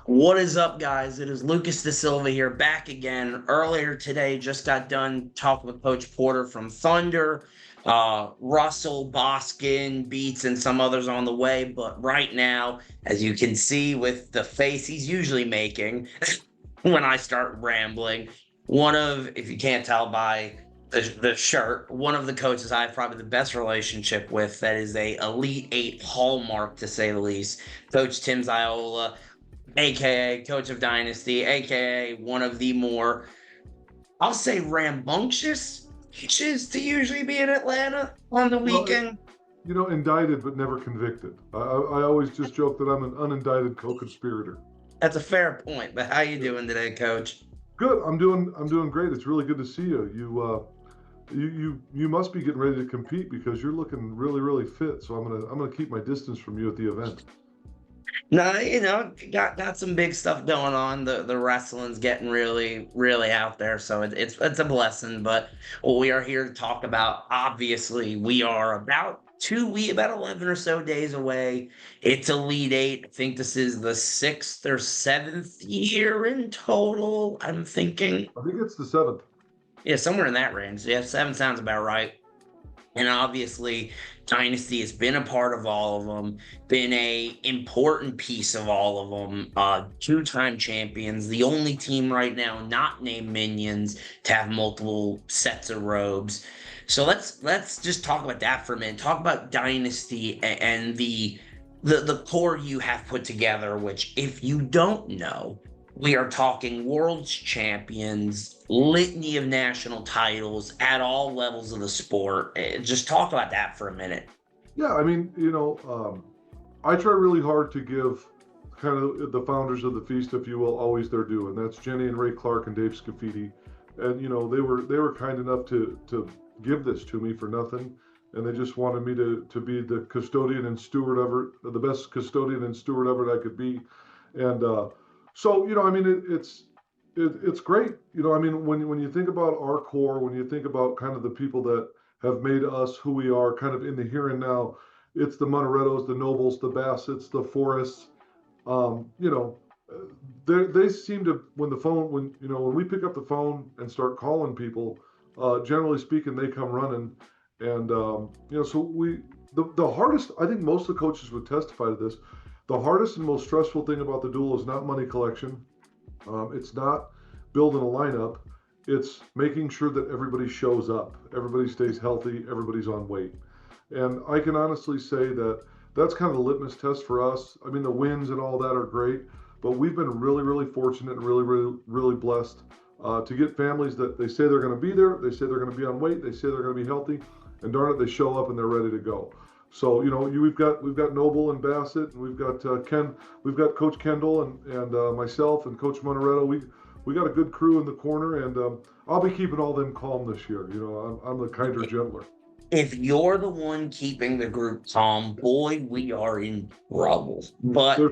What is up, guys? It is Lucas Da Silva here, back again. Earlier today, just got done talking with Coach Porter from Thunder, Russell, Boskin, Beats, and some others on the way. But right now, as you can see with the face he's usually making when I start rambling, if you can't tell by the shirt, one of the coaches I have probably the best relationship with, that is a Elite Eight hallmark to say the least, Coach Tim Ziola, aka Coach of Dynasty, aka one of the more, I'll say, rambunctious coaches to usually be in Atlanta on the Well, weekend. indicted but never convicted. I always just joke that I'm an unindicted co-conspirator. That's a fair point, but how you doing today, Coach? Good. I'm doing great. It's really good to see you. You must be getting ready to compete because you're looking really fit. So I'm gonna keep my distance from you at the event. No, got some big stuff going on. The wrestling's getting really out there, so it's a blessing. But what we are here to talk about, obviously, we are about 11 or so days away. It's Elite Eight. I think this is the sixth or seventh year in total, I'm thinking. I think it's the seventh. Yeah, somewhere in that range. Yeah, seven sounds about right. And obviously, Dynasty has been a part of all of them, been a important piece of all of them. Two-time champions, the only team right now not named Minions to have multiple sets of robes. So let's just talk about that for a minute. Talk about Dynasty and the core you have put together, which, if you don't know, we are talking world's champions, litany of national titles at all levels of the sport. Just talk about that for a minute. Yeah, I mean, I try really hard to give kind of the founders of the feast, if you will, always their due, and that's Jenny and Ray Clark and Dave Scafidi. And they were kind enough to give this to me for nothing, and they just wanted me to be the custodian and steward ever, the best custodian and steward ever that I could be. And so I mean, it's great. I mean, when you think about our core, when you think about kind of the people that have made us who we are, kind of in the here and now, it's the Monarettos, the Nobles, the Bassetts, the Forests. Um, you know, they seem to, when we pick up the phone and start calling people, generally speaking, they come running. And so the hardest, I think most of the coaches would testify to this. The hardest and most stressful thing about the duel is not money collection. It's not building a lineup. It's making sure that everybody shows up, everybody stays healthy, everybody's on weight. And I can honestly say that that's kind of the litmus test for us. I mean, the wins and all that are great, but we've been really fortunate and really blessed to get families that they say they're going to be there, they say they're going to be on weight, they say they're going to be healthy, and darn it, they show up and they're ready to go. So we've got Noble and Bassett, and we've got we've got Coach Kendall and myself and Coach Monaretto. We got a good crew in the corner, and I'll be keeping all them calm this year. I'm the kinder, gentler. If you're the one keeping the group calm, boy, we are in trouble. But They're,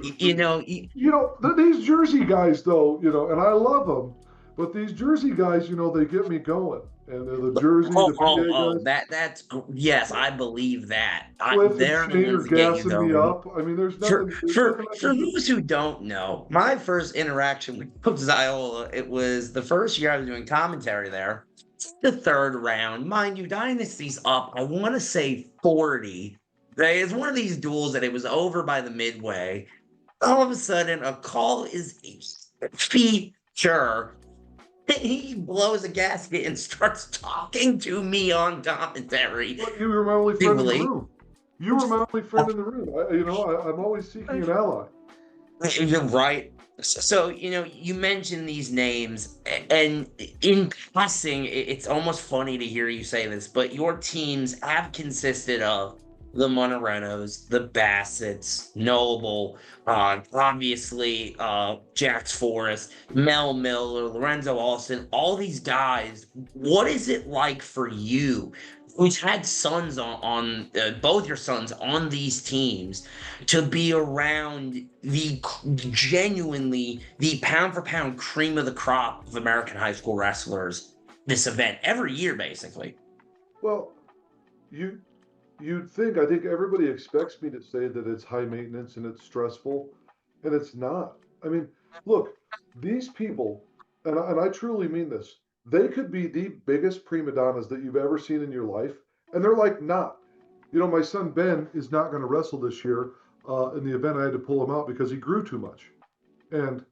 these Jersey guys, though, and I love them, but these Jersey guys, they get me going, and they're the Jersey, the PA guys. that's yes, I believe that. Cliff and They're the Shane are ones that get you gassing me going. up. I mean, For there's for nothing I for can do. those who don't know, my first interaction with Coach Ziola, it was the first year I was doing commentary there. It's the third round. Mind you, Dynasty's up, I want to say 40. Okay, it's one of these duels that it was over by the midway. All of a sudden, a call is a feature. He blows a gasket and starts talking to me on commentary. Well, you were my only friend in the Really? room. You were my only friend in the room. I'm always seeking an ally. You're right. So, you mentioned these names, and in passing, it's almost funny to hear you say this, but your teams have consisted of the Monarentos, the Bassetts, Noble, obviously, Jax Forrest, Mel Miller, Lorenzo Austin, all these guys. What is it like for you, who's had sons on both your sons on these teams, to be around genuinely the pound for pound cream of the crop of American high school wrestlers this event every year, basically? Well, you I think everybody expects me to say that it's high maintenance and it's stressful, and it's not. I mean, Look, these people, and I truly mean this, they could be the biggest prima donnas that you've ever seen in your life, and they're like not. You know, my son Ben is not going to wrestle this year. In the event, I had to pull him out because he grew too much. And,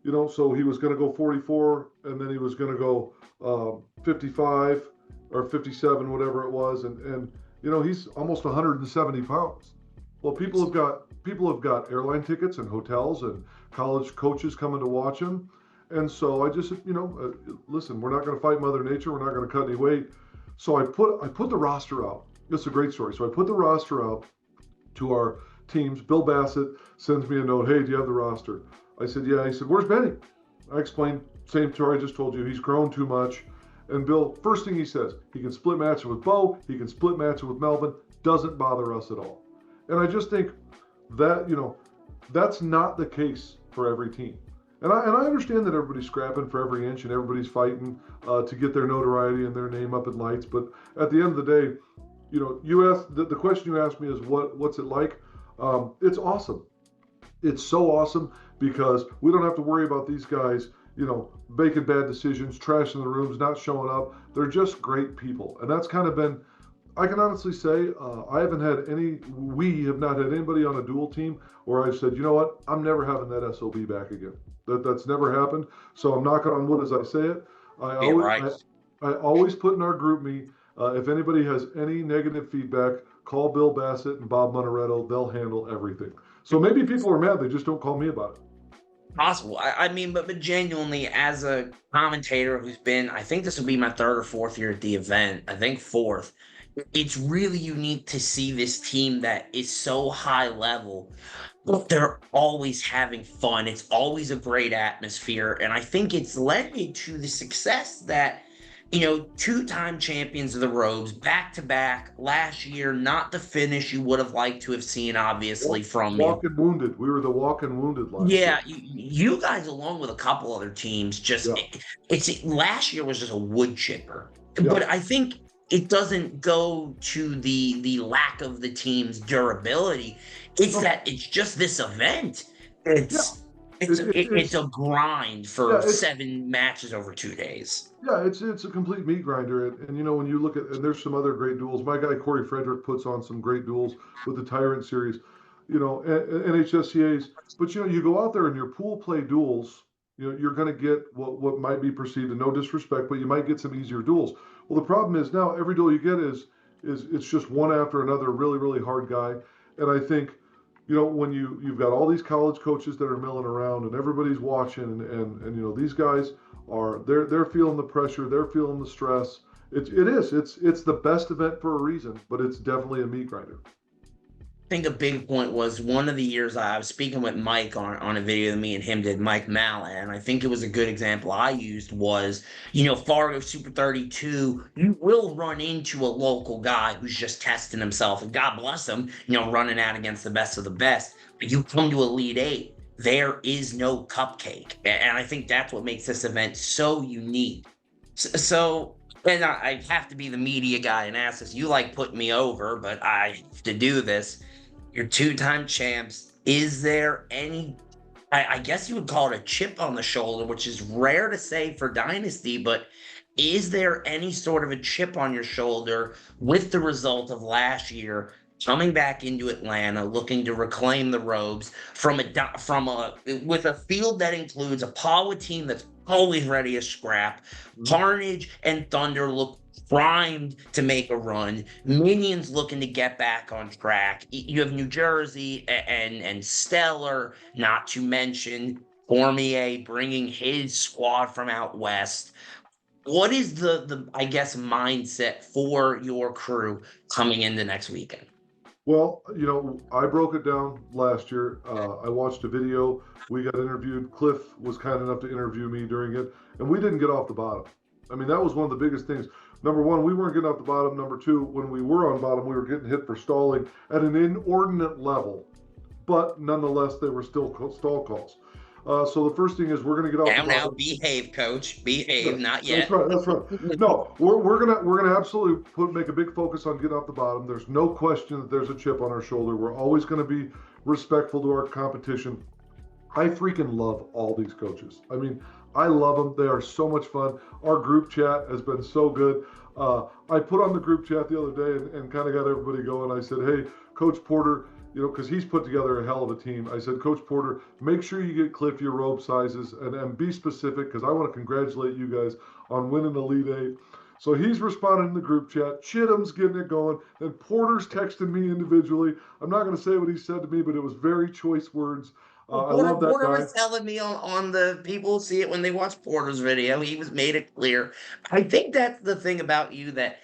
you know, so he was going to go 44, and then he was going to go 55 or 57, whatever it was. And, you know, he's almost 170 pounds. Well, people have got airline tickets and hotels and college coaches coming to watch him. And so I just, listen, we're not going to fight Mother Nature. We're not going to cut any weight. So I put the roster out. It's a great story. So I put the roster out to our teams. Bill Bassett sends me a note. Hey, do you have the roster? I said, yeah. He said, where's Benny? I explained, same story I just told you. He's grown too much. And Bill, first thing he says, he can split match it with Bo. He can split match it with Melvin. Doesn't bother us at all. And I just think that, that's not the case for every team. And I understand that everybody's scrapping for every inch and everybody's fighting to get their notoriety and their name up in lights. But at the end of the day, you asked the question you asked me is what's it like? It's awesome. It's so awesome because we don't have to worry about these guys, making bad decisions, trashing the rooms, not showing up. They're just great people. And that's kind of been, I can honestly say, we have not had anybody on a dual team where I've said, you know what, I'm never having that SOB back again. That's never happened. So I'm knocking on wood as I say it. I always put in our group me, if anybody has any negative feedback, call Bill Bassett and Bob Monaretto. They'll handle everything. So maybe people are mad. They just don't call me about it. Possible. I mean, but genuinely, as a commentator who's been, I think this will be my third or fourth year at the event. I think fourth. It's really unique to see this team that is so high level, but they're always having fun. It's always a great atmosphere. And I think it's led me to the success that, two-time champions of the robes, back-to-back, last year, not the finish you would have liked to have seen, obviously, from you. Walking wounded. We were the walking wounded last year. Yeah, you guys, along with a couple other teams, it's last year was just a wood chipper. Yeah. But I think it doesn't go to the lack of the team's durability. It's that it's just this event. It's a grind for 7 matches over 2 days. Yeah, it's a complete meat grinder. And when you look at, and there's some other great duels. My guy Corey Frederick puts on some great duels with the Tyrant series, NHSCAs. But you go out there and your pool play duels, you're going to get what might be perceived, and no disrespect, but you might get some easier duels. Well, the problem is now every duel you get is it's just one after another, really, really hard guy. And I think, when you've got all these college coaches that are milling around and everybody's watching and these guys they're feeling the pressure, they're feeling the stress. It's the best event for a reason, but it's definitely a meat grinder. I think a big point was one of the years I was speaking with Mike on a video that me and him did, Mike Mallet, and I think it was a good example I used was, Fargo Super 32, you will run into a local guy who's just testing himself, and God bless him, running out against the best of the best. But you come to Elite 8, there is no cupcake, and I think that's what makes this event so unique. So and I have to be the media guy and ask this. You like putting me over, but I have to do this. You're 2-time champs. Is there any, I guess you would call it a chip on the shoulder, which is rare to say for Dynasty, but is there any sort of a chip on your shoulder with the result of last year coming back into Atlanta, looking to reclaim the robes with a field that includes a Pawa team that's always ready to scrap? Carnage and Thunder look primed to make a run. Minions looking to get back on track. You have New Jersey and Stellar, not to mention Cormier bringing his squad from out west. What is the I guess mindset for your crew coming into next weekend? Well, I broke it down last year. I watched a video. We got interviewed. Cliff was kind enough to interview me during it, and we didn't get off the bottom. I mean, that was one of the biggest things. Number one, we weren't getting off the bottom. Number two, when we were on bottom, we were getting hit for stalling at an inordinate level. But nonetheless, they were still stall calls. So the first thing is we're going to get off the bottom. Now behave, coach. Behave, not yet. That's right. No, we're gonna absolutely make a big focus on getting off the bottom. There's no question that there's a chip on our shoulder. We're always going to be respectful to our competition. I freaking love all these coaches. I mean, I love them. They are so much fun. Our group chat has been so good. I put on the group chat the other day and kind of got everybody going. I said, hey, Coach Porter, because he's put together a hell of a team. I said, Coach Porter, make sure you get Cliff your robe sizes and be specific because I want to congratulate you guys on winning Elite Eight. So he's responding in the group chat. Chittum's getting it going. And Porter's texting me individually. I'm not going to say what he said to me, but it was very choice words. Well, I love that Porter guy. was telling me on the people see it when they watch Porter's video. He was made it clear. I think that's the thing about you that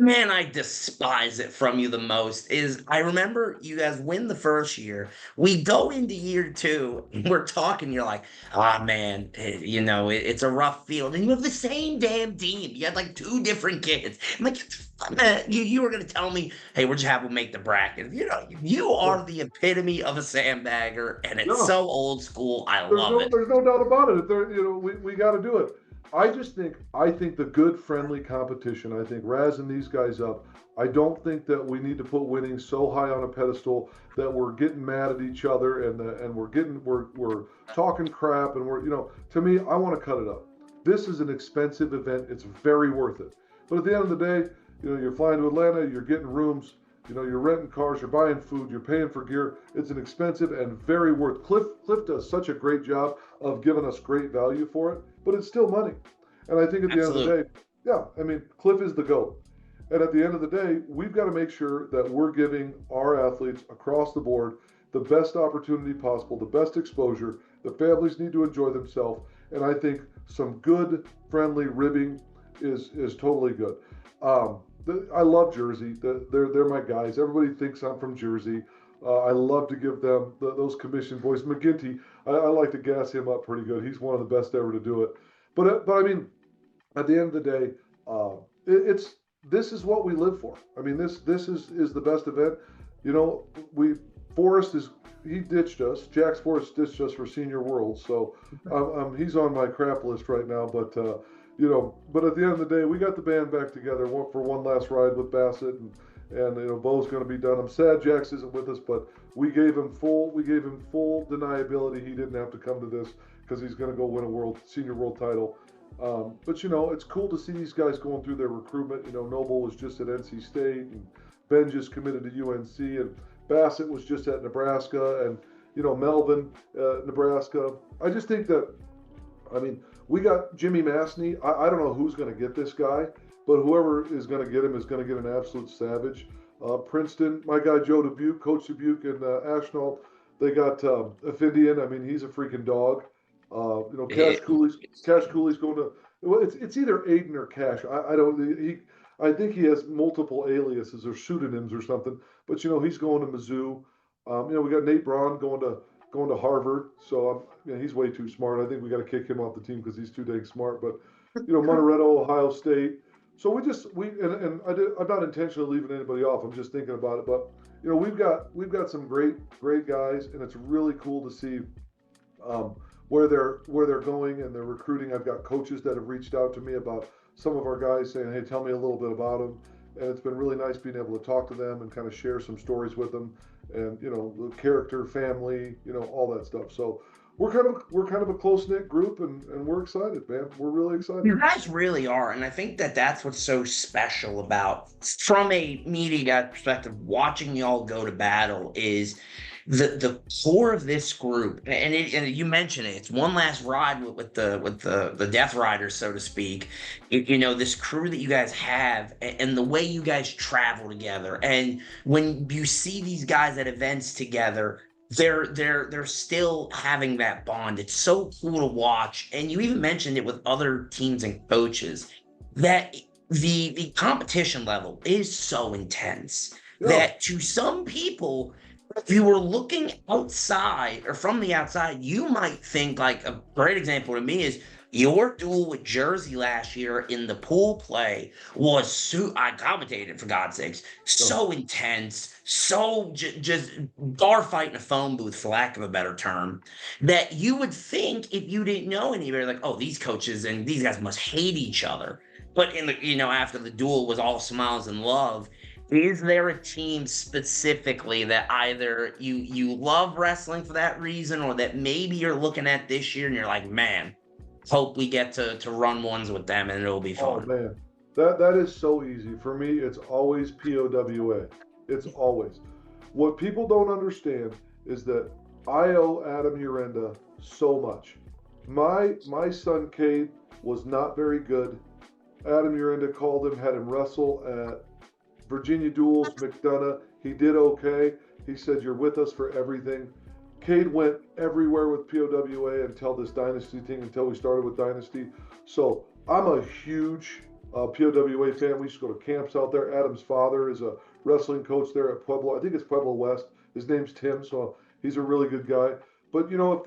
man, I despise it from you the most is I remember you guys win the first year. We go into year two, and we're talking. You're like, ah, man, it's a rough field. And you have the same damn team. You had like two different kids. I'm like, man, you were going to tell me, hey, we're just having to make the bracket. You Yeah. are the epitome of a sandbagger, and it's Yeah. so old school. I love it. There's no doubt about it. There, we got to do it. I think the good friendly competition. I think razzing these guys up. I don't think that we need to put winning so high on a pedestal that we're getting mad at each other and we're talking crap and to me I want to cut it up. This is an expensive event. It's very worth it. But at the end of the day, you're flying to Atlanta, you're getting rooms, you're renting cars, you're buying food, you're paying for gear. It's an expensive and very worth. Cliff does such a great job of giving us great value for it, but it's still money. And I think at the end of Absolutely. the day, yeah, I mean, Cliff is the GOAT. And at the end of the day, we've got to make sure that we're giving our athletes across the board the best opportunity possible, the best exposure. The families need to enjoy themselves. And I think some good, friendly ribbing is totally good. I love Jersey. They're my guys. Everybody thinks I'm from Jersey. I love to give them those commission boys. McGinty, I like to gas him up pretty good. He's one of the best ever to do it. But I mean, at the end of the day, it's this is what we live for. I mean, this is the best event. We Forrest is he ditched us. Jax Forrest ditched us for Senior World, so he's on my crap list right now. But at the end of the day, we got the band back together for one last ride with Bassett, and Bo's going to be done. I'm sad Jax isn't with us, but we gave him full deniability. He didn't have to come to this because he's going to go win a senior world title. But it's cool to see these guys going through their recruitment. Noble was just at NC State, and Ben just committed to UNC, and Bassett was just at Nebraska, and Melvin, Nebraska. I just think that, I mean, we got Jimmy Masney. I don't know who's going to get this guy, but whoever is going to get him is going to get an absolute savage. Princeton, my guy Joe Dubuque, Coach Dubuque, and Ashnault. They got Affidian. I mean, he's a freaking dog. Eh, Cash Cooley's going to. Well, it's either Aiden or Cash. I don't. I think he has multiple aliases or pseudonyms or something. But he's going to Mizzou. We got Nate Braun going to Harvard. So he's way too smart. I think we got to kick him off the team because he's too dang smart. But Monterey, Ohio State. So I'm not intentionally leaving anybody off. I'm just thinking about it. But we've got some great guys, and it's really cool to see um, where they're going and they're recruiting. I've got coaches that have reached out to me about some of our guys saying, "Hey, tell me a little bit about them." And it's been really nice being able to talk to them and kind of share some stories with them, and the character, family, all that stuff. So we're kind of a close knit group, and we're excited, man. We're really excited. You guys really are, and I think that that's what's so special about, from a media guy perspective, watching y'all go to battle is the core of this group, and you mentioned it. It's one last ride with the Death Riders, so to speak. This crew that you guys have, and the way you guys travel together, and when you see these guys at events together they're still having that bond. It's so cool to watch. And you even mentioned it with other teams and coaches that the competition level is so intense Yeah, that to some people, if you were looking outside or from the outside, you might think like a great example to me is your duel with Jersey last year in the pool play was I commentated for God's sakes, yeah, so intense, so just bar fight in a phone booth, for lack of a better term, that you would think if you didn't know anybody, like, oh, these coaches and these guys must hate each other. But after the duel was all smiles and love. Is there a team specifically that either you love wrestling for that reason, or that maybe you're looking at this year and you're like, man, hope we get to run ones with them and it'll be Oh fun. man, that is so easy for me. It's always POWA. It's always. What people don't understand is that I owe Adam Urenda so much. My son Cade was not very good. Adam Urenda called him, had him wrestle at Virginia Duels, McDonough. He did okay. He said, "You're with us for everything." Cade went everywhere with POWA until this Dynasty thing, until we started with Dynasty. So I'm a huge POWA fan. We used to go to camps out there. Adam's father is a wrestling coach there at Pueblo. I think it's Pueblo West. His name's Tim, so he's a really good guy. But you know,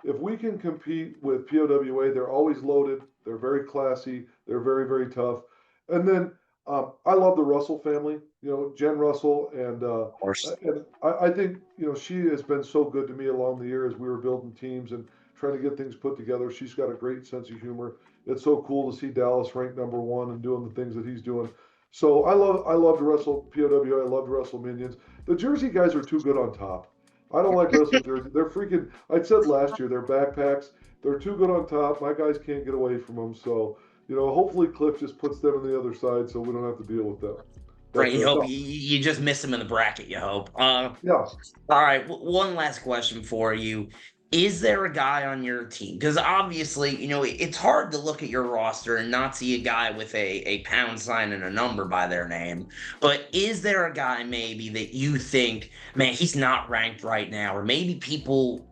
if we can compete with POWA, they're always loaded. They're very classy. They're very very tough. And then I love the Russell family. You know, Jen Russell, Of course. and I think you know she has been so good to me along the year as we were building teams and trying to get things put together. She's got a great sense of humor. It's so cool to see Dallas ranked #1 and doing the things that he's doing. So I love to wrestle POWA. I love to wrestle Minions. The Jersey guys are too good on top. I don't like wrestling Jersey. They're freaking. I said last year, their backpacks. They're too good on top. My guys can't get away from them. So you know, hopefully Cliff just puts them on the other side so we don't have to deal with them. Right, But you hope no, you just miss them in the bracket, you hope. yeah. All right, one last question for you. Is there a guy on your team? Because obviously, it's hard to look at your roster and not see a guy with a pound sign and a number by their name. But is there a guy maybe that you think, man, he's not ranked right now, or maybe people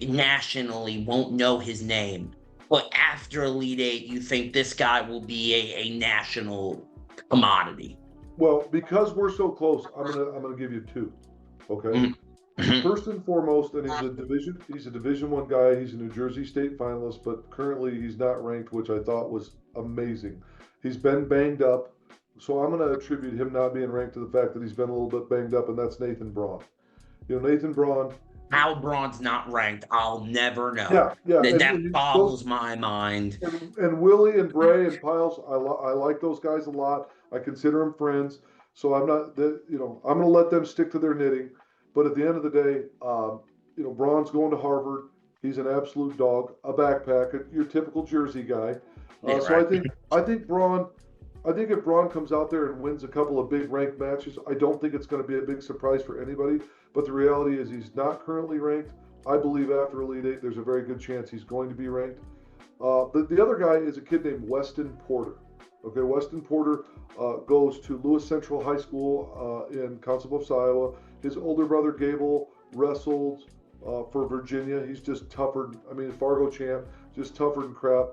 nationally won't know his name, but after Elite Eight, you think this guy will be a national commodity? Well, because we're so close, I'm gonna give you two. Okay. Mhm. First and foremost, and he's a Division 1 guy. He's a New Jersey State finalist, but currently he's not ranked, which I thought was amazing. He's been banged up, so I'm going to attribute him not being ranked to the fact that he's been a little bit banged up, and that's Nathan Braun. You know, Nathan Braun. How Braun's not ranked, I'll never know. Yeah, yeah, That those boggles my mind. and Willie and Bray and Piles. I like those guys a lot. I consider them friends. So I'm not you know I'm going to let them stick to their knitting. But at the end of the day, you know, Braun's going to Harvard. He's an absolute dog, a backpack, your typical Jersey guy. Yeah, So right. I think Braun. I think if Braun comes out there and wins a couple of big ranked matches, I don't think it's going to be a big surprise for anybody. But the reality is he's not currently ranked. I believe after Elite Eight, there's a very good chance he's going to be ranked. The other guy is a kid named Weston Porter. Okay, Weston Porter goes to Lewis Central High School in Council Bluffs, Iowa. His older brother Gable wrestled for Virginia. He's just tougher. I mean, Fargo champ, just tougher than crap.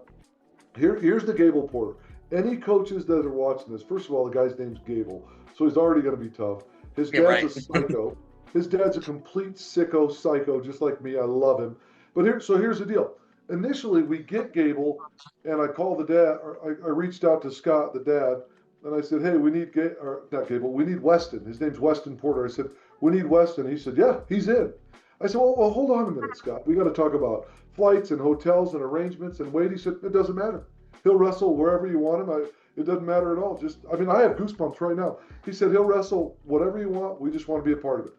Here's the Gable Porter. Any coaches that are watching this, first of all, the guy's name's Gable, so he's already going to be tough. His Yeah, dad's right. a psycho. His dad's a complete sicko psycho, just like me. I love him. But here's the deal. Initially, we get Gable, and I called the dad. Or I reached out to Scott, the dad, and I said, "Hey, we need or not Gable. We need Weston. His name's Weston Porter." I said, "We need Weston." He said, "Yeah, he's in." I said, "Well, hold on a minute, Scott. We got to talk about flights and hotels and arrangements and wait." He said, "It doesn't matter. He'll wrestle wherever you want him. It doesn't matter at all. I mean, I have goosebumps right now." He said, "He'll wrestle whatever you want. We just want to be a part of it."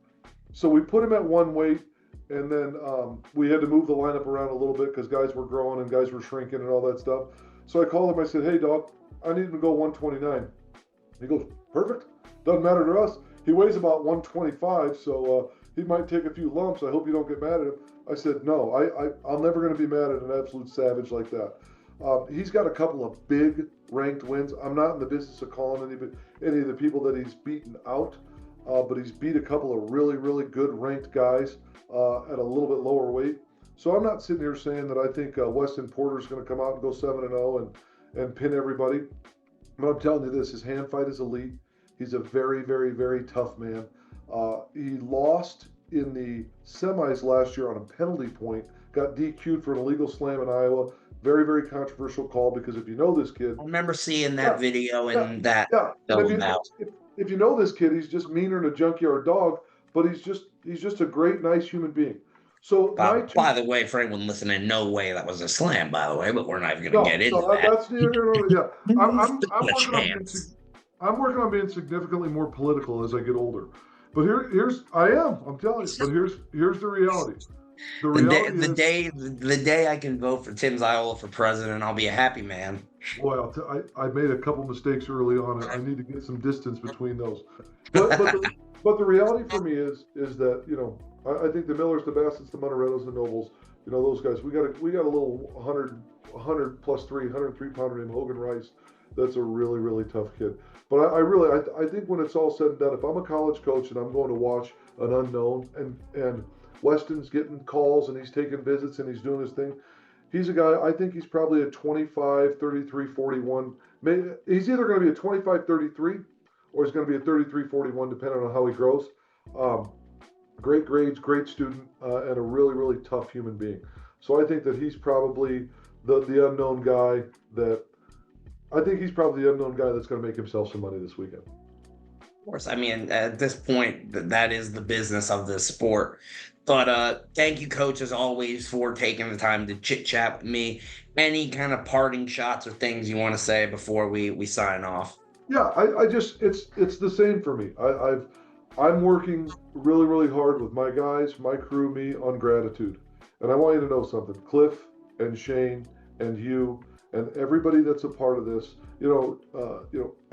So we put him at one weight, and then we had to move the lineup around a little bit because guys were growing and guys were shrinking and all that stuff. So I called him. I said, "Hey, dog, I need him to go 129." He goes, "Perfect. Doesn't matter to us." He weighs about 125, so he might take a few lumps. I hope you don't get mad at him. I said, "No, I'm never going to be mad at an absolute savage like that." He's got a couple of big ranked wins. I'm not in the business of calling any of the people that he's beaten out, but he's beat a couple of really, really good ranked guys at a little bit lower weight. So I'm not sitting here saying that I think Weston Porter is going to come out and go 7-0 and pin everybody. But I'm telling you this: his hand fight is elite. He's a very, very, very tough man. He lost in the semis last year on a penalty point. Got DQ'd for an illegal slam in Iowa. Very, very controversial call because if you know this kid, I remember seeing that yeah, video yeah, and that yeah. And fell about. if you know this kid, he's just meaner than a junkyard dog, but he's just a great, nice human being. So my two By the way, for anyone listening, no way that was a slam, by the way, but we're not even going to no, get into no, that. that's near, yeah. He's I'm a working on chance. I'm working on being significantly more political as I get older. But I'm telling you. But here's the reality. The reality is, The day I can vote for Tim Ziola for president, I'll be a happy man. boy, I made a couple mistakes early on. I need to get some distance between those. But the reality for me is that I think the Millers, the Bassett's, the Montreros, the Nobles, those guys. We got a little 100 plus 103 pounder named Hogan Rice. That's a really really tough kid. But I think when it's all said and done, if I'm a college coach and I'm going to watch an unknown and Weston's getting calls and he's taking visits and he's doing his thing, he's a guy, I think he's probably a 25, 33, 41. He's either going to be a 25, 33 or he's going to be a 33, 41, depending on how he grows. Great grades, great student, and a really, really tough human being. So I think that he's probably the unknown guy that's going to make himself some money this weekend. Of course, I mean, at this point, that is the business of this sport. But thank you, Coach, as always, for taking the time to chit chat with me. Any kind of parting shots or things you want to say before we sign off? Yeah, I just it's the same for me. I'm working really really hard with my guys, my crew, me on gratitude, and I want you to know something. Cliff and Shane and you and everybody that's a part of this.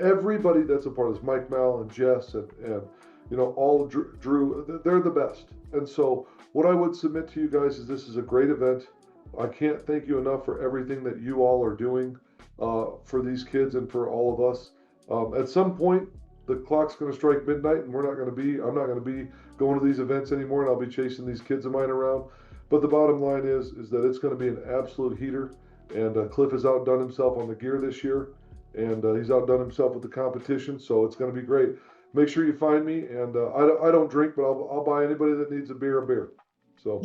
Everybody that's a part of this, Mike Mal and Jess and all Drew, they're the best. And so what I would submit to you guys is this is a great event. I can't thank you enough for everything that you all are doing for these kids and for all of us. At some point, the clock's going to strike midnight, and I'm not going to be going to these events anymore, and I'll be chasing these kids of mine around. But the bottom line is that it's going to be an absolute heater. And Cliff has outdone himself on the gear this year, and he's outdone himself with the competition. So it's going to be great. Make sure you find me, and I don't drink, but I'll buy anybody that needs a beer. So.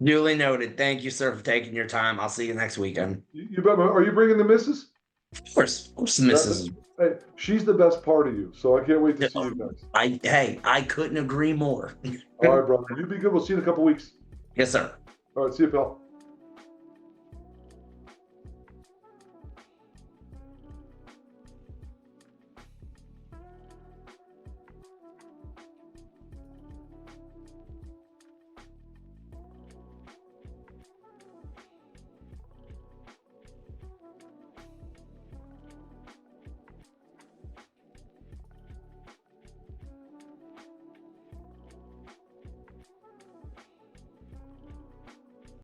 Duly noted. Thank you, sir, for taking your time. I'll see you next weekend. You bet. Are you bringing the missus? Of course, the missus. Hey, she's the best part of you, so I can't wait to see you guys. I couldn't agree more. All right, brother. You be good. We'll see you in a couple weeks. Yes, sir. All right, see you, pal.